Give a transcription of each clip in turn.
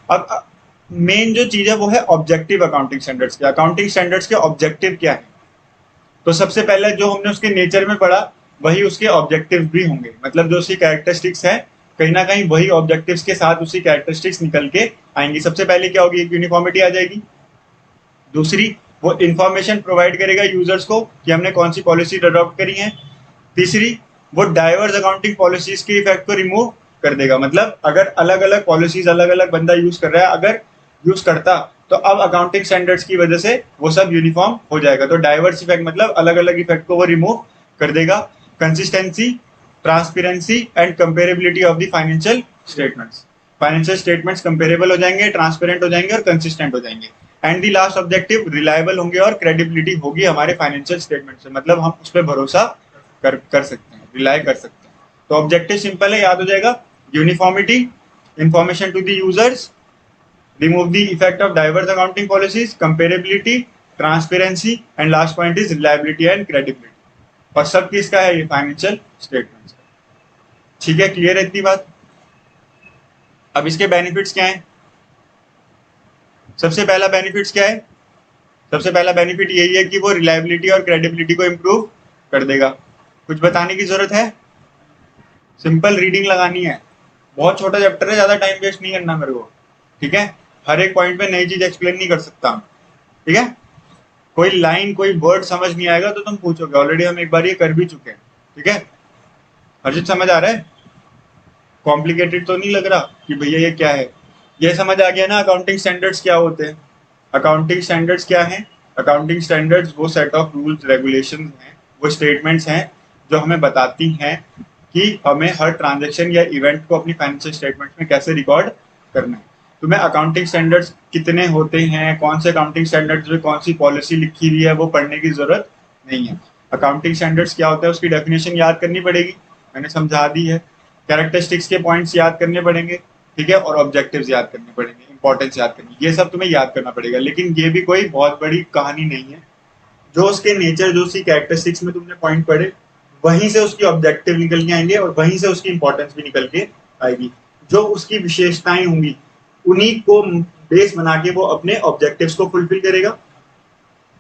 अब मेन जो चीज है वो है ऑब्जेक्टिव अकाउंटिंग स्टैंडर्ड्स के। अकाउंटिंग स्टैंडर्ड्स के ऑब्जेक्टिव क्या है? तो सबसे पहले जो हमने उसके नेचर में पढ़ा वही उसके ऑब्जेक्टिव भी होंगे, मतलब जो उसकी कैरेक्टरिस्टिक्स है कहीं ना कहीं वही ऑब्जेक्टिव्स के साथ उसकी कैरेक्टरिस्टिक्स निकल के आएंगी। सबसे पहले क्या होगी? एक यूनिफॉर्मिटी आ जाएगी। दूसरी, वो इंफॉर्मेशन प्रोवाइड करेगा यूजर्स को कि हमने कौन सी पॉलिसी अडॉप्ट करी है। तीसरी, वो डाइवर्स अकाउंटिंग पॉलिसीज के इफेक्ट को रिमूव कर देगा, मतलब अगर अलग अलग पॉलिसीज अलग अलग बंदा यूज कर रहा है, अगर यूज करता तो अब अकाउंटिंग स्टैंडर्ड्स की वजह से वो सब यूनिफॉर्म हो जाएगा। तो डाइवर्स इफेक्ट मतलब अलग अलग इफेक्ट को वो रिमूव कर देगा। Consistency, transparency and comparability of the financial statements. Financial statements comparable हो जाएंगे, ट्रांसपेरेंट हो जाएंगे और कंसिस्टेंट हो जाएंगे। And the last objective, reliable होंगे और क्रेडिबिलिटी होगी हमारे फाइनेंशियल स्टेटमेंट से, मतलब हम उस पर भरोसा कर सकते हैं, रिलाय कर सकते हैं। तो ऑब्जेक्टिव सिंपल है, याद हो जाएगा। Uniformity, information to the users, remove the effect of diverse accounting policies, comparability, transparency and last point is reliability and credibility. और सब किसका है? ये फाइनेंशियल स्टेटमेंट्स का। ठीक है, क्लियर है इतनी बात? अब इसके बेनिफिट्स क्या है? सबसे पहला बेनिफिट्स क्या है? सबसे पहला बेनिफिट यही है कि वो रिलायबिलिटी और क्रेडिबिलिटी को इंप्रूव कर देगा। कुछ बताने की जरूरत है? सिंपल रीडिंग लगानी है, बहुत छोटा चैप्टर है, ज्यादा टाइम वेस्ट नहीं करना मेरे को। ठीक है, हर एक पॉइंट पे नई चीज एक्सप्लेन नहीं कर सकता। ठीक है, कोई लाइन कोई वर्ड समझ नहीं आएगा तो तुम पूछोगे, ऑलरेडी हम एक बार ये कर भी चुके हैं। ठीक है, हर्षित समझ आ रहा है? कॉम्प्लिकेटेड तो नहीं लग रहा कि भैया ये क्या है? ये समझ आ गया ना अकाउंटिंग स्टैंडर्ड्स क्या होते हैं? अकाउंटिंग स्टैंडर्ड्स क्या है? अकाउंटिंग स्टैंडर्ड्स वो सेट ऑफ रूल्स रेगुलेशन हैं, वो स्टेटमेंट्स हैं जो हमें बताती हैं कि हमें हर ट्रांजेक्शन या इवेंट को अपनी फाइनेंशियल स्टेटमेंट में कैसे रिकॉर्ड करना है। तुम्हें अकाउंटिंग स्टैंडर्ड्स कितने होते हैं, कौन से अकाउंटिंग स्टैंडर्ड्स में कौन सी पॉलिसी लिखी हुई है, वो पढ़ने की जरूरत नहीं है। अकाउंटिंग स्टैंडर्ड्स क्या होता है उसकी डेफिनेशन याद करनी पड़ेगी, मैंने समझा दी है। कैरेक्टरिस्टिक्स के पॉइंट्स याद करने पड़ेंगे, ठीक है, और ऑब्जेक्टिव्स याद करने पड़ेंगे, इंपॉर्टेंस याद करनी, ये सब तुम्हें याद करना पड़ेगा। लेकिन ये भी कोई बहुत बड़ी कहानी नहीं है। जो उसके नेचर, जो उसकी कैरेक्टरिस्टिक्स में तुमने पॉइंट पढ़े, वहीं से उसकी ऑब्जेक्टिव निकल के आएंगे और वहीं से उसकी इंपॉर्टेंस भी निकल के आएगी। जो उसकी विशेषताएं होंगी उन्हीं को बेस बना के वो अपने ऑब्जेक्टिव्स को फुलफिल करेगा।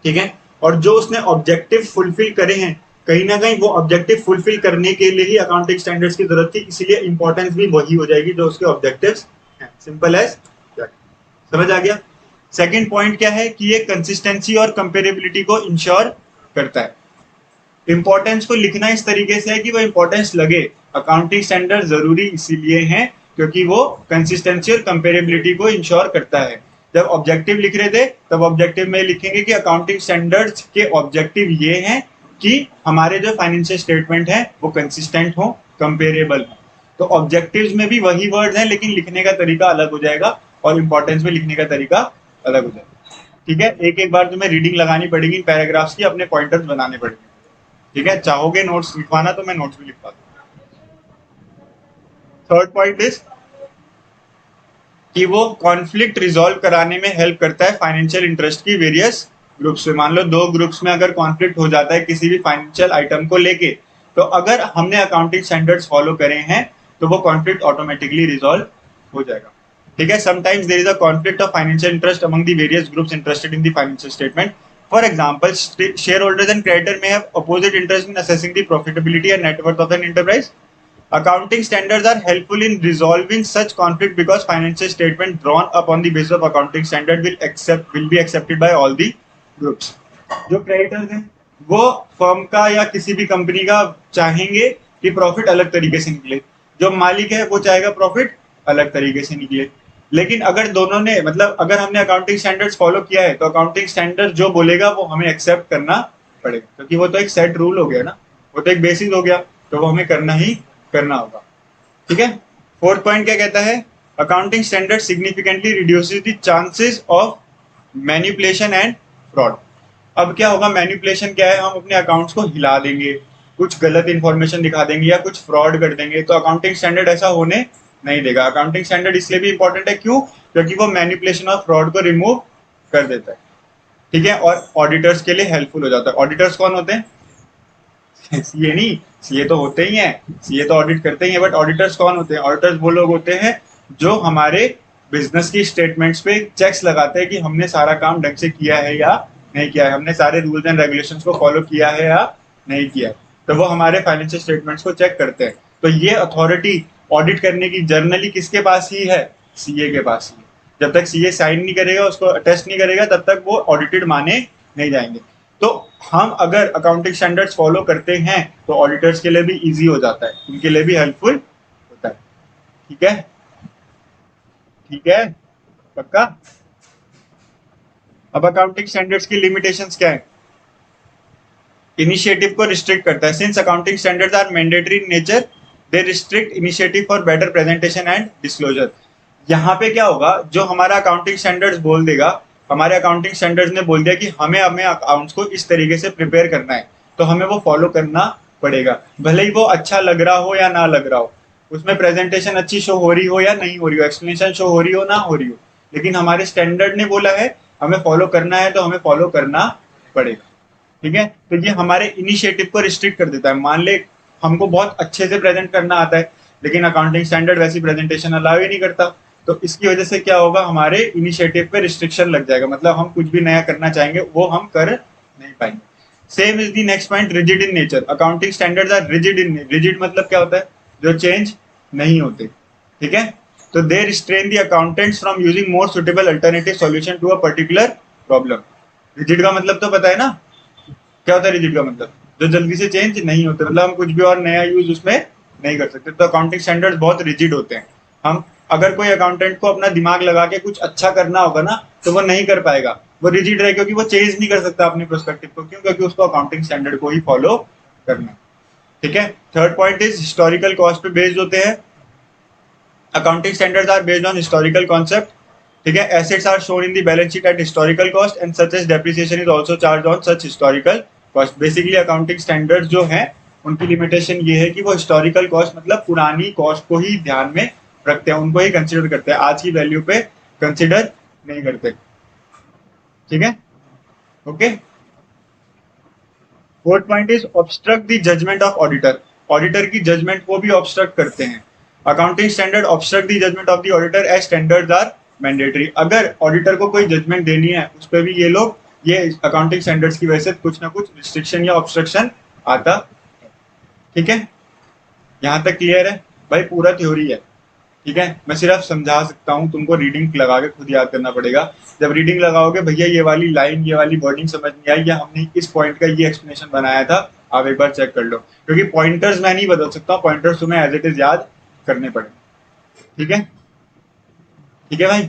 ठीक है, और जो उसने ऑब्जेक्टिव फुलफिल करे हैं, कहीं ना कहीं वो ऑब्जेक्टिव फुलफिल करने के लिए ही अकाउंटिंग स्टैंडर्ड्स की जरूरत थी, इसलिए इंपॉर्टेंस भी वही हो जाएगी जो उसके ऑब्जेक्टिव्स हैं। Simple as that. समझ आ गया? सेकंड पॉइंट क्या है कि ये कंसिस्टेंसी और कंपेरेबिलिटी को इंश्योर करता है। इंपॉर्टेंस को लिखना इस तरीके से है कि वो इंपॉर्टेंस लगे। अकाउंटिंग स्टैंडर्ड जरूरी इसीलिए है क्योंकि वो कंसिस्टेंसी और कंपेरेबिलिटी को इंश्योर करता है। जब ऑब्जेक्टिव लिख रहे थे तब ऑब्जेक्टिव में लिखेंगे कि अकाउंटिंग स्टैंडर्ड्स के ऑब्जेक्टिव ये हैं कि हमारे जो फाइनेंशियल स्टेटमेंट है वो कंसिस्टेंट हो, कंपेरेबल हो। तो ऑब्जेक्टिव्स में भी वही वर्ड है लेकिन लिखने का तरीका अलग हो जाएगा और इंपॉर्टेंस में लिखने का तरीका अलग हो जाएगा। ठीक है, एक एक बार तुम्हें रीडिंग लगानी पड़ेगी पैराग्राफ्स की, अपने पॉइंटर्स बनाने पड़ेंगे। ठीक है, चाहोगे नोट्स लिखवाना तो मैं नोट्स भी लिखवा दूंगा। थर्ड पॉइंट इज कि वो कॉन्फ्लिक्ट रिजॉल्व कराने में हेल्प करता है फाइनेंशियल इंटरेस्ट की वेरियस ग्रुप्स में। मान लो दो ग्रुप्स में अगर कॉन्फ्लिक्ट हो जाता है किसी भी फाइनेंशियल आइटम को लेके, तो अगर हमने अकाउंटिंग स्टैंडर्ड्स फॉलो करे हैं तो वो कॉन्फ्लिक्ट ऑटोमेटिकली रिजॉल्व हो जाएगा। ठीक है, sometimes there is a conflict of financial interest among the various groups interested in the financial statement. For example, shareholders and creditor may have opposite interest in assessing the profitability and net worth of an enterprise. Accounting standards are helpful in resolving such conflict because financial statement drawn up on the basis of accounting standard will be accepted by all the groups. जो creditors हैं वो firm का या किसी भी company का चाहेंगे कि प्रॉफिट अलग तरीके से निकले, जो मालिक है वो चाहेगा प्रॉफिट अलग तरीके से निकले। लेकिन अगर दोनों ने, मतलब अगर हमने अकाउंटिंग स्टैंडर्ड्स फॉलो किया है तो अकाउंटिंग स्टैंडर्ड जो बोलेगा वो हमें एक्सेप्ट करना पड़ेगा, क्योंकि वो तो एक सेट रूल हो गया ना, वो तो एक बेसिस हो गया, तो वो हमें करना ही करना होगा। ठीक है, फोर्थ पॉइंट क्या कहता है? Accounting standard significantly reduces the chances of manipulation and fraud. अब क्या होगा? मैनिपुलेशन क्या है? हम अपने अकाउंट्स को हिला देंगे, कुछ गलत इंफॉर्मेशन दिखा देंगे या कुछ फ्रॉड कर देंगे, तो अकाउंटिंग स्टैंडर्ड ऐसा होने नहीं देगा। अकाउंटिंग स्टैंडर्ड इसलिए भी इंपॉर्टेंट है, क्यों? क्योंकि वो मैनिपुलेशन और फ्रॉड को रिमूव कर देता है। ठीक है, और ऑडिटर्स के लिए हेल्पफुल हो जाता है। ऑडिटर्स कौन होते हैं? सीए नहीं, सीए तो होते ही हैं, सीए तो ऑडिट करते ही हैं, बट ऑडिटर्स कौन होते हैं? ऑडिटर्स वो लोग होते हैं जो हमारे बिजनेस की स्टेटमेंट्स पे चेक्स लगाते हैं कि हमने सारा काम ढंग से किया है या नहीं किया है, हमने सारे रूल्स एंड रेगुलेशंस को फॉलो किया है या नहीं किया है। तो वो हमारे फाइनेंशियल स्टेटमेंट्स को चेक करते हैं। तो ये अथॉरिटी ऑडिट करने की जर्नली किसके पास ही है? सीए के पास ही है। जब तक सीए साइन नहीं करेगा, उसको अटेस्ट नहीं करेगा, तब तक वो ऑडिटेड माने नहीं जाएंगे। तो हम अगर अकाउंटिंग स्टैंडर्ड्स फॉलो करते हैं तो ऑडिटर्स के लिए भी इजी हो जाता है, उनके लिए भी हेल्पफुल होता है। ठीक है, ठीक है, पक्का। अब अकाउंटिंग स्टैंडर्ड्स की लिमिटेशंस क्या है? इनिशिएटिव को रिस्ट्रिक्ट करता है। Since accounting standards are mandatory in nature, they restrict initiative for better presentation and disclosure. यहाँ पे क्या होगा, जो हमारा अकाउंटिंग स्टैंडर्ड्स बोल देगा, हमारे अकाउंटिंग स्टैंडर्ड्स ने बोल दिया कि हमें हमें अकाउंट्स को इस तरीके से प्रिपेयर करना है, तो हमें वो फॉलो करना पड़ेगा, भले ही वो अच्छा लग रहा हो या ना लग रहा हो, उसमें प्रेजेंटेशन अच्छी शो हो रही हो या नहीं हो रही हो, एक्सप्लेनेशन शो हो रही हो ना हो रही हो, लेकिन हमारे स्टैंडर्ड ने बोला है हमें फॉलो करना है, तो हमें फॉलो करना पड़ेगा। ठीक है, तो ये हमारे इनिशिएटिव को रिस्ट्रिक्ट कर देता है। मान ले हमको बहुत अच्छे से प्रेजेंट करना आता है, लेकिन अकाउंटिंग स्टैंडर्ड वैसी प्रेजेंटेशन अलाउ ही नहीं करता, तो इसकी वजह से क्या होगा, हमारे इनिशिएटिव पे रिस्ट्रिक्शन लग जाएगा, मतलब हम कुछ भी नया करना चाहेंगे वो हम कर नहीं पाएंगे। Same is the next point, rigid in nature. Accounting standards are rigid in, rigid मतलब क्या होता है, जो चेंज नहीं होते। ठीक है, तो they restrain the accountants from using more suitable alternative solution to a particular problem. Rigid का मतलब तो पता है ना, क्या होता है रिजिड का मतलब? जो जल्दी से चेंज नहीं होते, मतलब हम कुछ भी और नया यूज उसमें नहीं कर सकते। तो अकाउंटिंग स्टैंडर्ड्स बहुत रिजिड होते हैं। हम अगर कोई अकाउंटेंट को अपना दिमाग लगा के कुछ अच्छा करना होगा ना, तो वो नहीं कर पाएगा, वो रिजिड है, क्योंकि वो चेंज नहीं कर सकता अपने पर्सपेक्टिव को। क्यों? क्योंकि उसको अकाउंटिंग स्टैंडर्ड को ही फॉलो करना है। ठीक है, third point is historical cost पे बेस्ड होते हैं। Accounting standards are based on historical concept. ठीक है, assets are shown in the balance sheet at historical cost and such as depreciation is also charge on such historical cost. Basically accounting standards जो है उनकी limitation ये है कि वो historical cost मतलब पुरानी कॉस्ट को ही ध्यान में रखते हैं, उनको ही कंसिडर करते हैं, आज की वैल्यू पे कंसिडर नहीं करते। ठीक है, okay. Fourth point is obstruct the judgement of auditor. Auditor की जजमेंट को भी ऑब्स्ट्रक्ट करते हैं। Accounting standard obstruct the judgement of the auditor as standards are mandatory. अगर ऑडिटर को कोई जजमेंट देनी है उस पर भी ये लोग, ये अकाउंटिंग स्टैंडर्ड्स की वजह से कुछ ना कुछ रिस्ट्रिक्शन या ऑब्स्ट्रक्शन आता है। ठीक है, यहाँ तक क्लियर है भाई? पूरा थ्योरी है। ठीक है, मैं सिर्फ समझा सकता हूँ, तुमको रीडिंग लगा के खुद याद करना पड़ेगा। जब रीडिंग लगाओगे, भैया ये वाली लाइन, ये वाली वर्डिंग समझ नहीं आई, या हमने इस पॉइंट का ये एक्सप्लेनेशन बनाया था, आप एक बार चेक कर लो, क्योंकि पॉइंटर्स मैं नहीं बदल सकता, पॉइंटर्स तुम्हें एज इट इज याद करने पड़े। ठीक है, ठीक है भाई।